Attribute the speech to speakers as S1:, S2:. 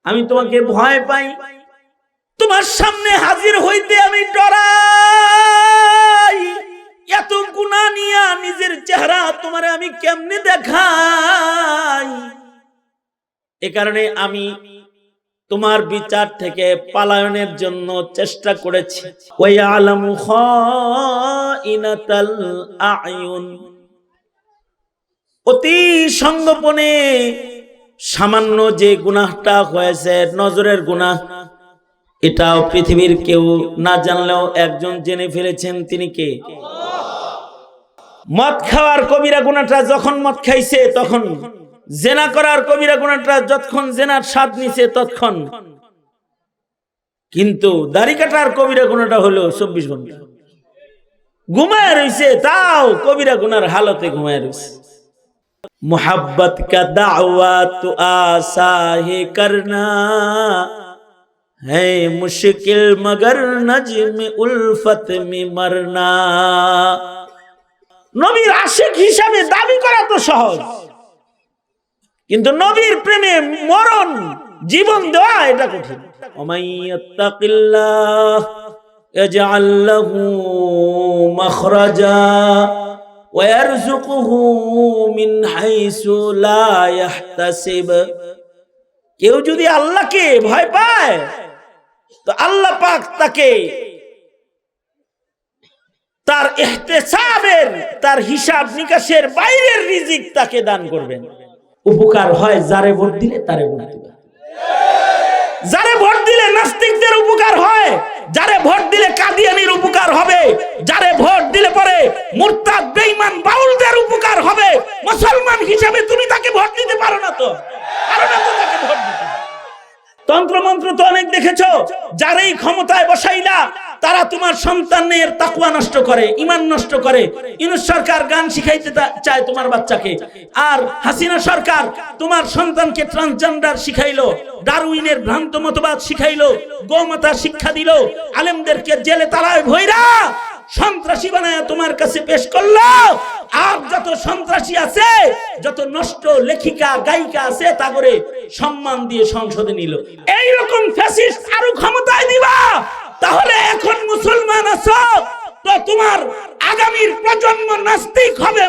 S1: আমি তোমাকে ভয় পাই, তোমার সামনে হাজির হইতে আমি ডরাই। এত গুনাহ নিয়া নিজের চেহারা তোমারে আমি কেমনে দেখাই? এ কারণে আমি তোমার বিচার থেকে পালায়নের জন্য চেষ্টা করেছি। ওয়ায়ালামু খাইনাতাল আয়ুন, অতি সংগোপনে সামান্য যে গুনাহটা হয়েছে, নজরের গুনাহ, এটাও পৃথিবীর কেউ না জানলেও একজন জেনে ফেলেছেন। তিনি কে? মদ খাওয়ার কবিরা গুনাহটা যখন মদ খাইছে তখন, জেনা করার কবিরা গুনাহটা যতক্ষণ জেনার স্বাদ নিছে ততক্ষণ, কিন্তু দাড়ি কাটার কবিরা গুনাহটা হলো 24 ঘন্টা ঘুমায় রইছে, তাও কবিরা গুনার হালতে ঘুমায় রইছে। मोहब्बत का दावा तो आसा है करना है मुश्किल मगर नज्म उल्फत में मरना। নবীর আশিক হিসাবে দাবি করা তো সহজ, কিন্তু নবীর প্রেমে মরণ, জীবন দেওয়া এটা কঠিন। ওমাইয়াত্তাকিল্লাহ ইয়াজআল লাহু মাখরাজা ويرزقه من حيث لا يحتسب। কেউ যদি আল্লাহকে ভয় পায় তো আল্লাহ পাক তাকে তার ইহতিসাবের, তার হিসাব নিকাশের বাইরের রিজিক তাকে দান করবেন। উপকার হয় যারে ভোট দিলে তারে ভোট দিবে, যারে ভোট দিলে নাস্তিকদের উপকার হয়, যারে ভোট দিলে কাদিয়ানির উপকার হবে, যারে ভোট দিলে পরে মুরতাদ বেঈমান বাউলদের উপকার হবে। মুসলমান হিসেবে তুমি তাকে ভোট দিতে পারো না, তো পারো না তো তাকে ভোট দিতে। তন্ত্রমন্ত্র তো অনেক দেখেছো, যারাই ক্ষমতায় বসাইলা তারা তোমার সন্তানের তাকওয়া নষ্ট করে, ঈমান নষ্ট করে। ইউনূস সরকার গান শিখাইতে চায় তোমার বাচ্চাকে, আর হাসিনা সরকার তোমার সন্তানকে ট্রান্সজেন্ডার শিখাইলো, ডারউইনের ভ্রান্ত মতবাদ শিখাইলো, গোমাতা শিক্ষা দিল, আলেমদেরকে জেলে তালায় ভইরা সন্ত্রাসী বানায় তোমার কাছে পেশ করলো। আর যত সন্ত্রাসী আছে, যত নষ্ট লেখিকা গায়িকা আছে, তা করে সম্মান দিয়ে সংসদে নিল। এইরকম ফ্যাসিস্ট আরো ক্ষমতায় দিবা, তাহলে এখন মুসলমান আছো তো তোমার আগামীর প্রজন্ম নাস্তিক হবে।